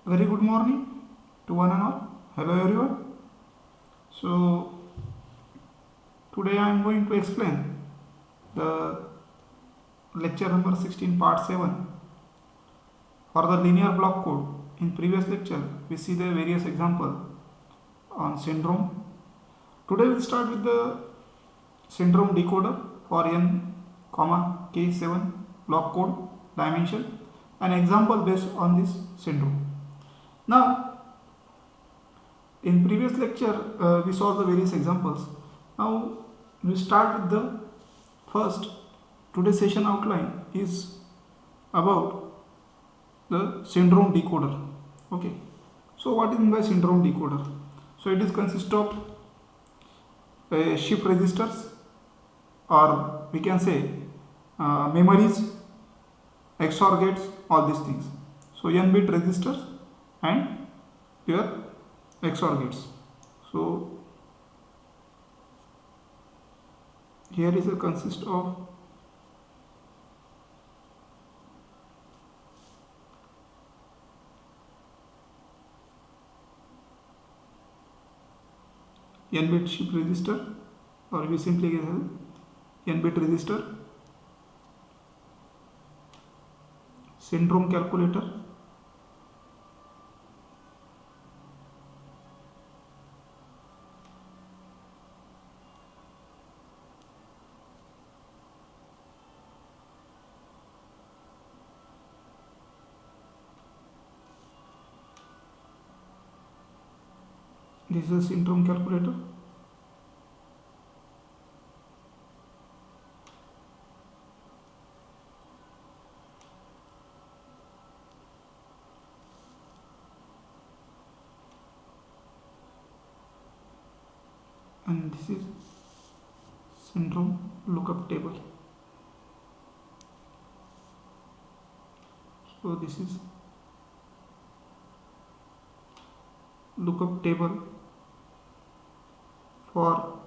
Very good morning to one and all. Hello everyone. So today I am going to explain the lecture number 16 part 7 for the linear block code. In previous lecture we see the various example on syndrome. Today we'll start with the syndrome decoder for n comma k7 block code dimension, an example based on this syndrome. Now in previous lecture we saw the various examples. Now we start with the first. Today's session outline is about the syndrome decoder. Okay, so what is meant by syndrome decoder? So it is consist of shift registers, or we can say memories, XOR gates, all these things. So n bit registers and your XOR gates. So here is a consist of n bit shift register, or we simply have n bit register, syndrome calculator, this is a syndrome calculator, and this is syndrome lookup table. So this is lookup table for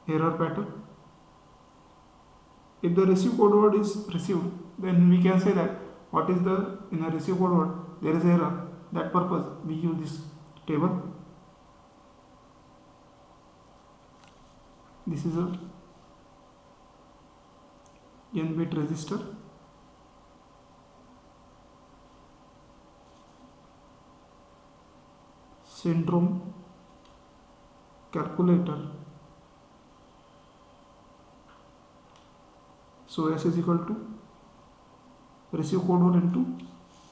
error pattern. If the receive code word is received, then we can say that what is the in a receive code word there is error. That purpose we use this table. This is a n bit register, syndrome calculator. So S is equal to receive code word into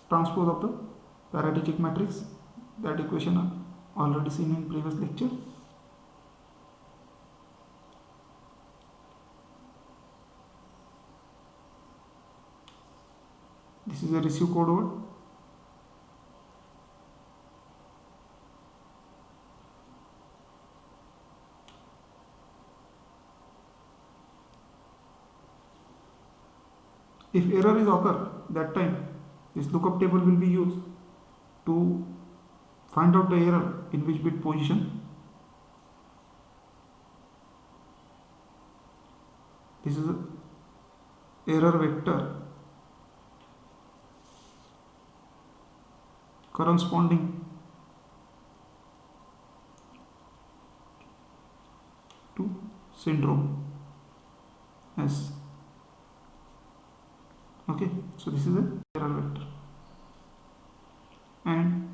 transpose of the paradigmatic matrix. That equation already seen in previous lecture. This is a receive code word. If error is occur, that time this lookup table will be used to find out the error in which bit position. This is a error vector corresponding to syndrome S. Okay, so this is a error vector, and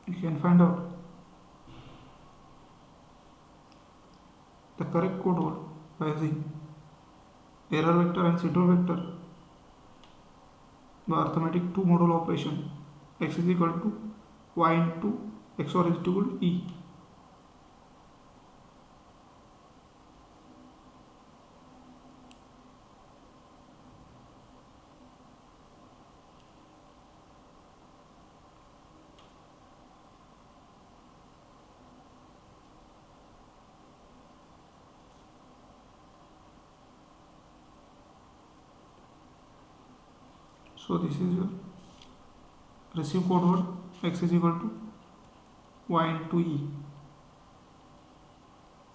you can find out the correct code word by using error vector and syndrome vector by arithmetic two module operation. X is equal to y into XOR is equal to E. So this is your receive code word. X is equal to y into E.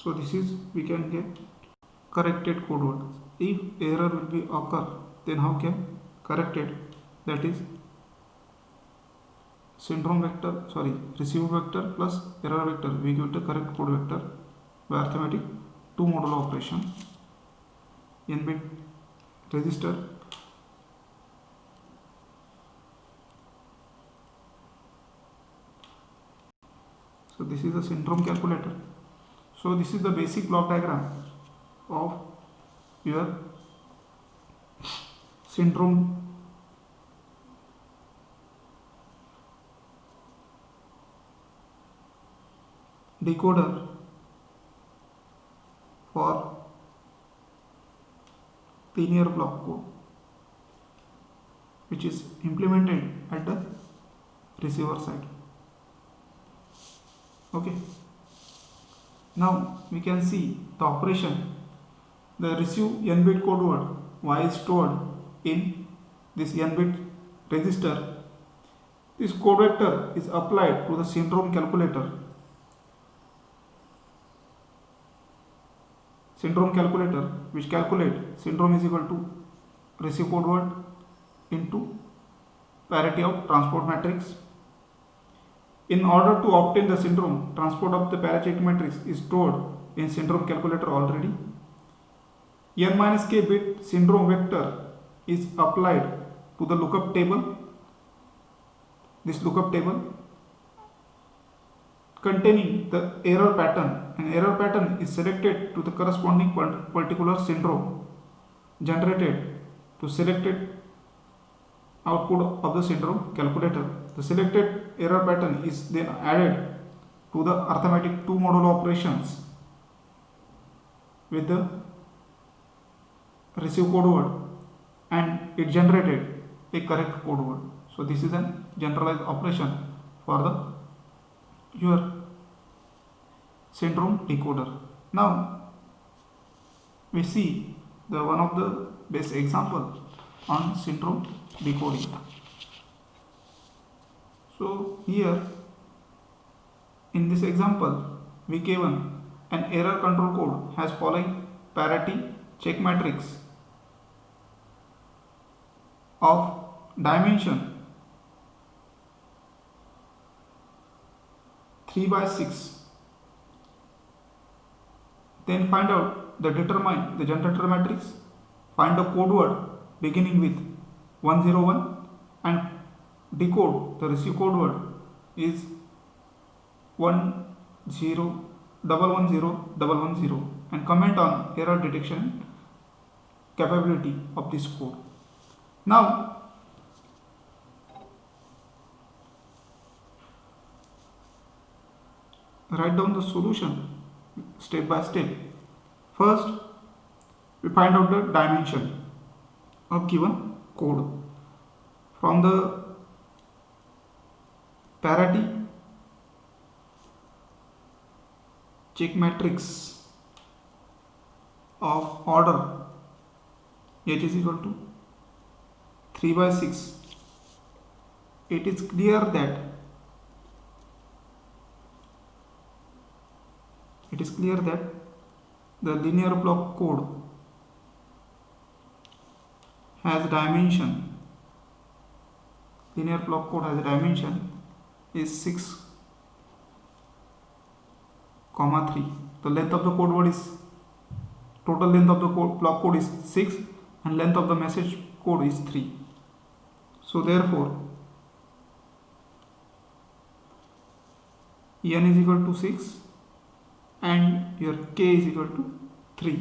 So this is, we can get corrected code word. If error will be occur, then how can corrected? That is syndrome vector, sorry, receive vector plus error vector. We give the correct code vector by arithmetic two modulo operation. N bit register so this is the syndrome calculator. So this is the basic block diagram of your syndrome decoder for linear block code, which is implemented at the receiver side. Okay, now we can see the operation. The receive n bit code word y is stored in this n bit register. This code vector is applied to the syndrome calculator. Syndrome calculator, which calculate syndrome is equal to receive code word into parity of transport matrix. In order to obtain the syndrome, transport of the parametric matrix is stored in syndrome calculator already. N minus k bit syndrome vector is applied to the lookup table. This lookup table containing the error pattern, and error pattern is selected to the corresponding particular syndrome generated to selected output of the syndrome calculator. The selected error pattern is then added to the arithmetic two modulo operations with the receive code word, and it generated a correct code word. So this is a generalized operation for the your syndrome decoder. Now we see the one of the best example on syndrome decoding. So here in this example we given an error control code has following parity check matrix of dimension 3/6. Then find out the determine the generator matrix, find the code word beginning with 101 and decode the receive code word is 10110110 and comment on error detection capability of this code. Now write down the solution step by step. First we find out the dimension of given code from the parity check matrix of order h is equal to 3/6. It is clear that the linear block code has dimension. Linear block code has a dimension is 6,3. The length of the code word is total length of the block code is 6 and length of the message code is 3. So therefore n is equal to 6 and your k is equal to 3.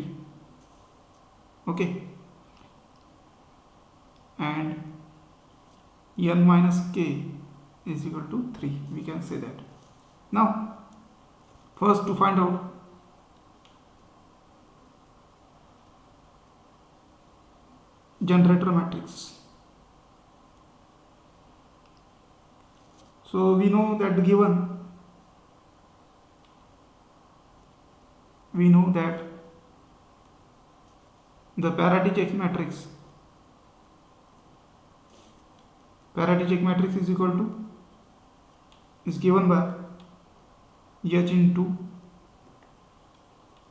Okay, and n minus k is equal to 3. We can say that. Now first to find out generator matrix. So we know that the parity check matrix is equal to is given by h into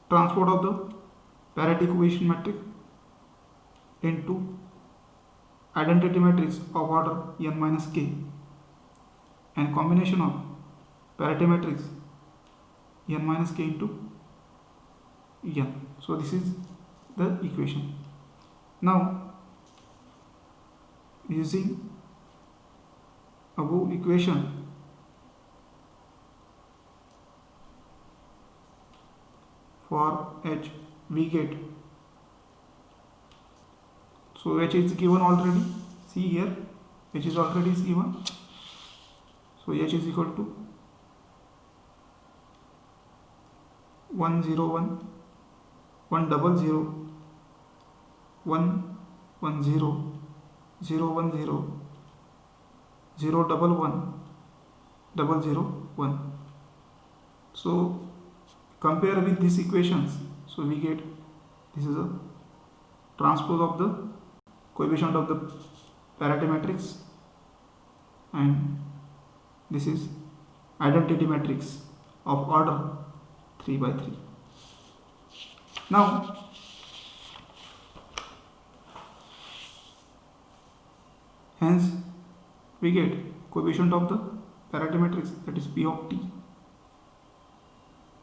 transpose of the parity coefficient matrix into identity matrix of order n minus k, and combination of parity matrix n minus k into n. So this is the equation. Now using above equation, for h we get, so h is given already, see here h is already given, so h is equal to 101 100 110 010 011 001. So compare with these equations, so we get this is a transpose of the coefficient of the parity matrix, and this is identity matrix of order 3 by 3. Now hence we get coefficient of the parity matrix, that is P of t,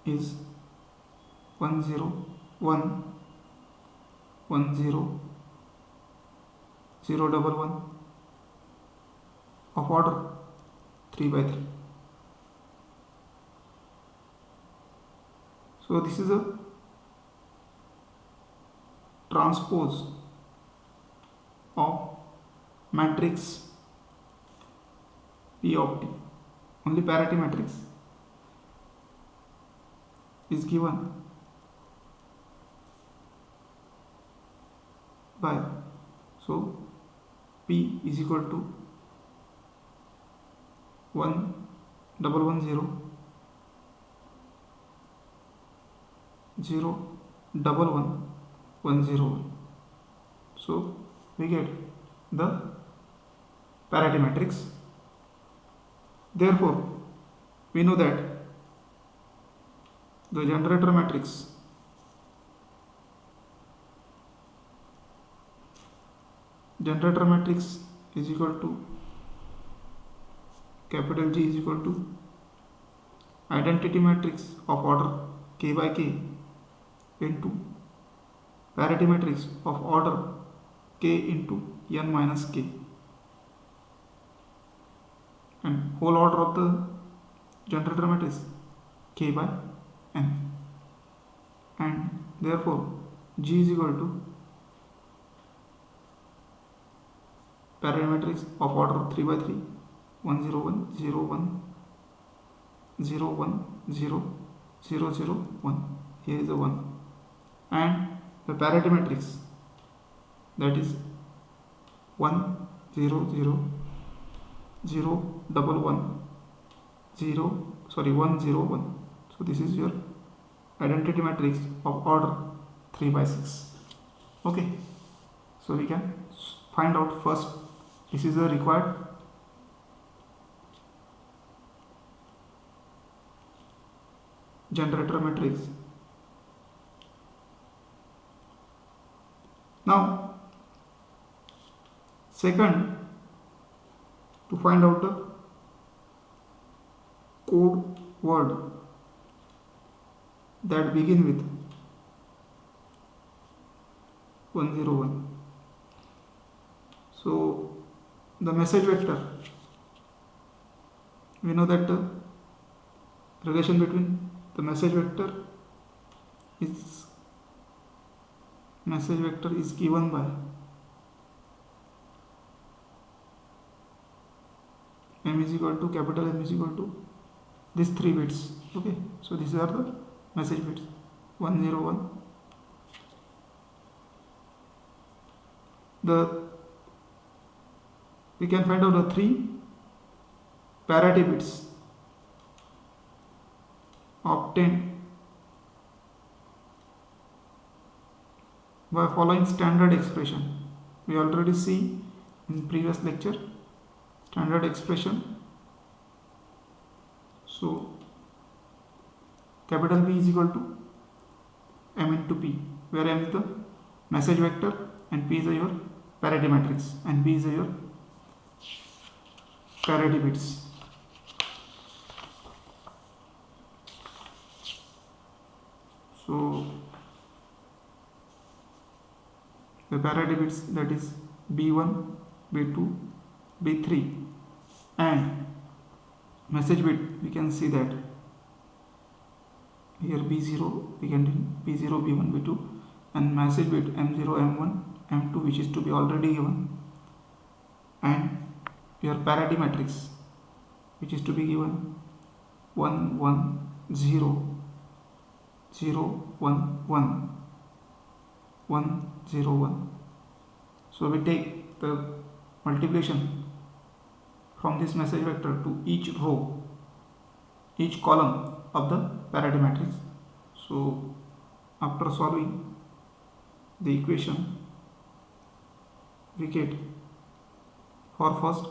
is 101 10 011 of order 3 by 3. So this is a transpose of matrix P of t. Only parity matrix is given by, so P is equal to 1110 011 101. So we get the parity matrix. Therefore we know that the generator matrix is equal to capital G is equal to identity matrix of order k by k into parity matrix of order k into n minus k, and whole order of the generator matrix k by n, and therefore G is equal to parity matrix of order 3 by 3 101 01 010 001. Here is the 1, and the parity matrix, that is 100 011 101. So this is your identity matrix of order 3 by 6. Okay, so we can find out first, this is the required generator matrix. Now second, to find out the code word that begin with 101. So the message vector, we know that the relation between the message vector is given by m is equal to, capital M is equal to these 3 bits. Okay, so these are the message bits 101. We can find out the 3 parity bits obtained by following standard expression. We already see in previous lecture standard expression. So capital B is equal to M into P, where M is the message vector and P is your parity matrix and B is your parity bits. So the parity bits, that is B1, B2, B3, and message bit, we can see that here B0, we can do B0, B1, B2, and message bit M0, M1, M2, which is to be already given, and your parity matrix, which is to be given 1, 1, 0, 0, 1, 1, 1, 0, 1. So we take the multiplication from this message vector to each row, each column of the parity matrix. So after solving the equation, we get for first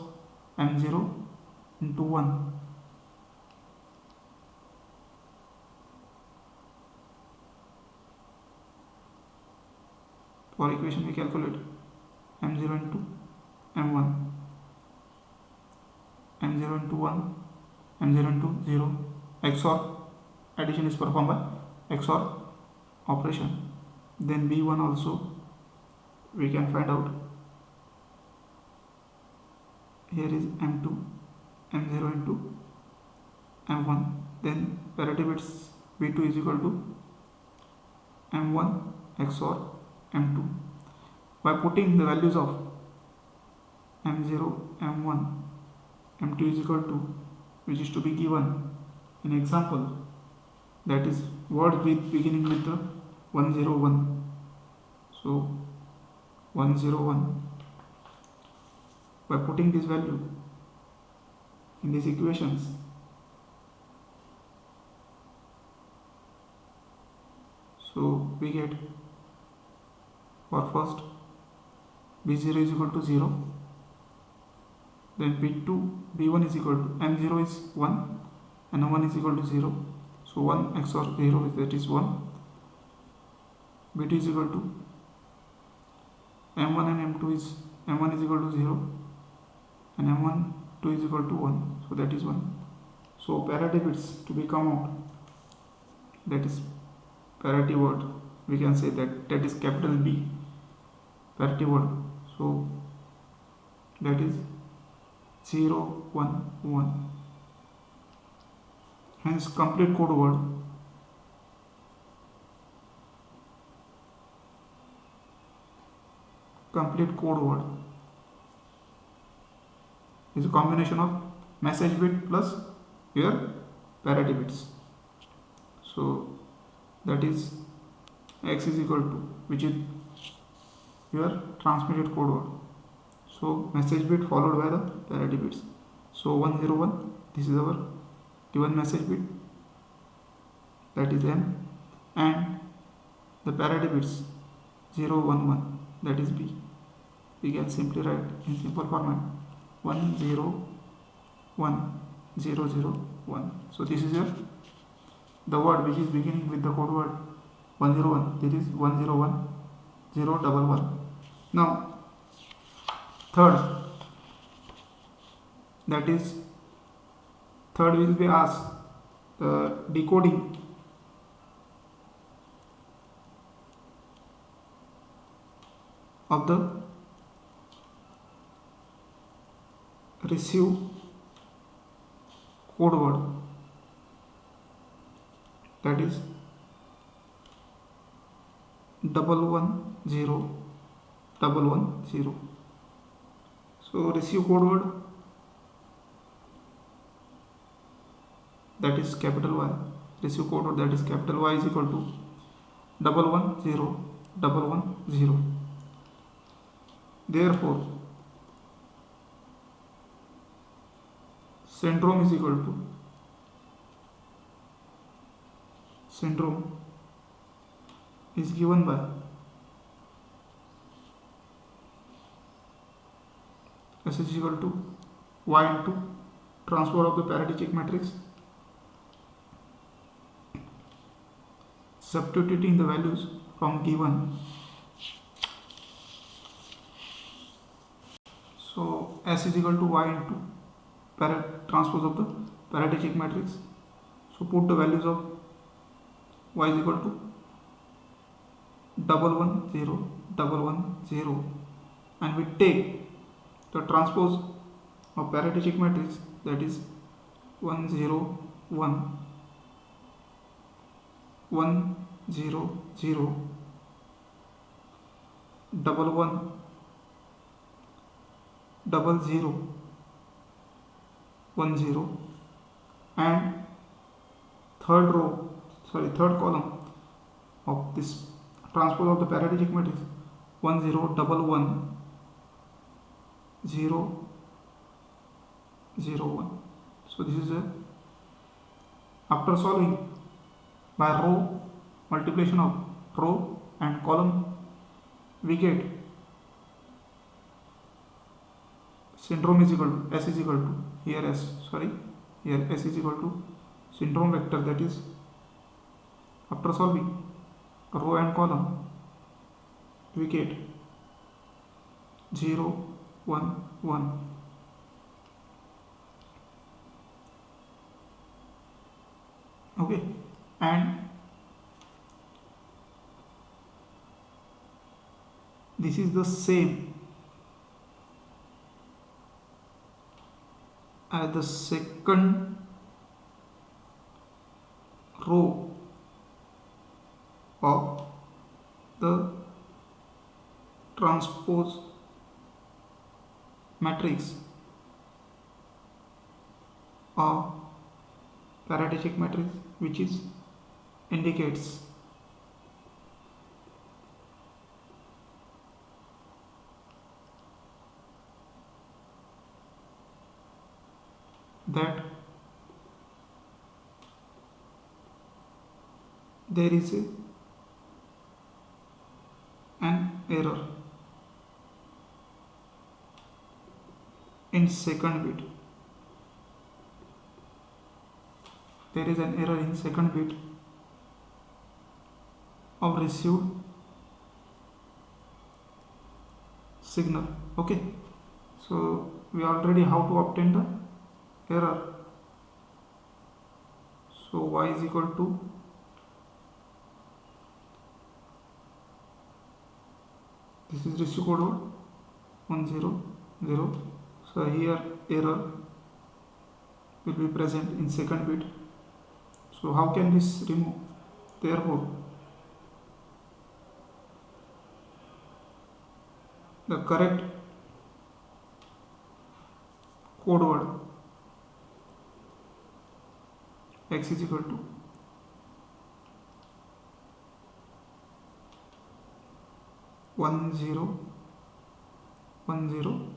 M0 into 1, for equation we calculate M0 into M1, M0 into 1, M0 into 0, XOR, addition is performed by XOR operation. Then B1 also we can find out. Here is M2, M0 into M1, then parity bits B2 is equal to M1 XOR M2. By putting the values of M0, M1, M2 is equal to, which is to be given in example, that is words with beginning with the 101. So 101. By putting this value in these equations, so we get for first B0 is equal to 0, then B2, B1 is equal to M0 is 1 and M1 is equal to 0, so 1 XOR 0, that is 1. B2 is equal to M1 and M2 is M1 is equal to 0 and M1 2 is equal to 1, so that is 1. So parity bits to be come out, that is parity word, we can say that is capital B, parity word. So that is 0, 1, 1. Hence complete code word is a combination of message bit plus your parity bits. So that is X is equal to, which is your transmitted code word. So message bit followed by the parity bits. So 101, this is our given message bit, that is M, and the parity bits 0, 1, 1, that is B. We can simply write in simple format 1, 0, 1, 0, 0, 1. So this is the word which is beginning with the code word 101. This is 101, 0, 1. Now third will be asked the decoding of the receive code word, that is 110, 110. So receive code word, that is capital Y. Receive code word, that is capital Y, is equal to 110, 110. Therefore syndrome is equal to, syndrome is given by S is equal to Y into transpose of the parity check matrix. substituting the values from given. So S is equal to y into transpose of the paradigmatic matrix. So put the values of y is equal to 1 1 0 and we take the transpose of paradigmatic matrix, that is 1 0 1 1 0 0 1 1 0 0 1 0, and third column of this transpose of the paradigmatic matrix 1 0 1 1 0 0 1. So this is after solving by row multiplication of row and column, we get syndrome is equal to S is equal to here S is equal to syndrome vector, that is after solving row and column we get 0 1 1. Okay, and this is the same as the second row of the transpose matrix of paradigmatic matrix, which is indicates that there is an error in second bit. There is an error in second bit of received signal. Okay, so we already how to obtain the error. So y is equal to this is receive code word 1 0 0. So here error will be present in second bit. So how can this remove? Therefore the correct code word x is equal to 1 0 1 0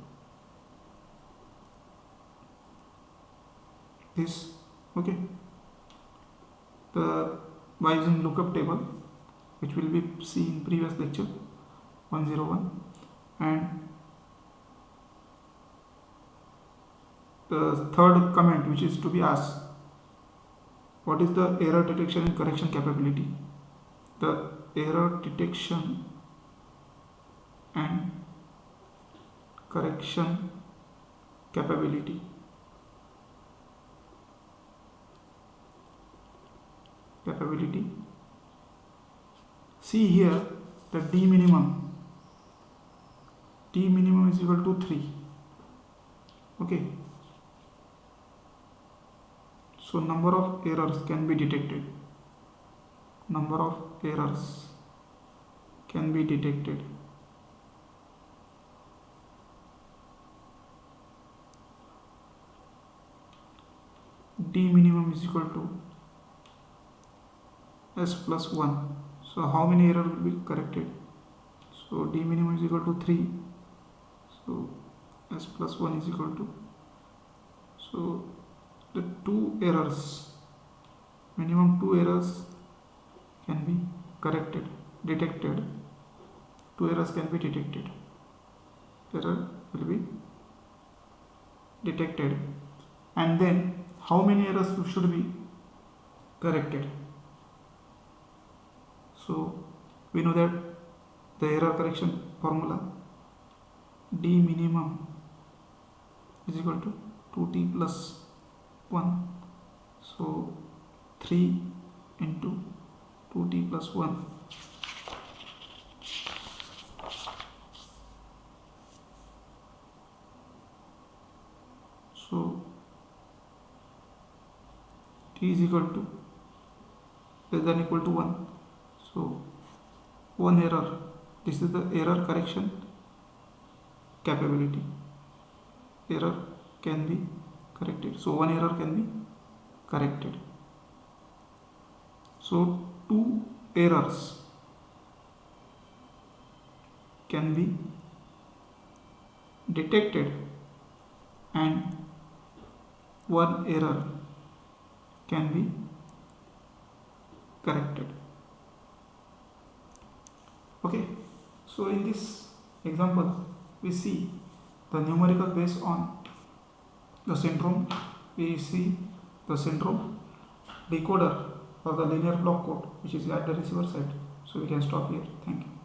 this. Okay, by using lookup table, which will be seen in previous lecture 101, and the third comment which is to be asked, what is the error detection and correction capability? The error detection and correction capability see here the d minimum is equal to 3. Okay, so number of errors can be detected. D minimum is equal to S plus 1. So how many errors will be corrected? So D minimum is equal to 3. So S plus 1 is equal to, so the minimum 2 errors can be detected. 2 errors can be detected. Error will be detected. And then how many errors should be corrected? So we know that the error correction formula d minimum is equal to 2t plus 1. So 3 into 2t plus 1. So t is equal to less than equal to 1. So one error, this is the error correction capability. Error can be corrected. So one error can be corrected. So two errors can be detected and one error can be corrected. Okay, so in this example we see the numerical based on the syndrome. We see the syndrome decoder for the linear block code which is at the receiver side. So we can stop here. Thank you.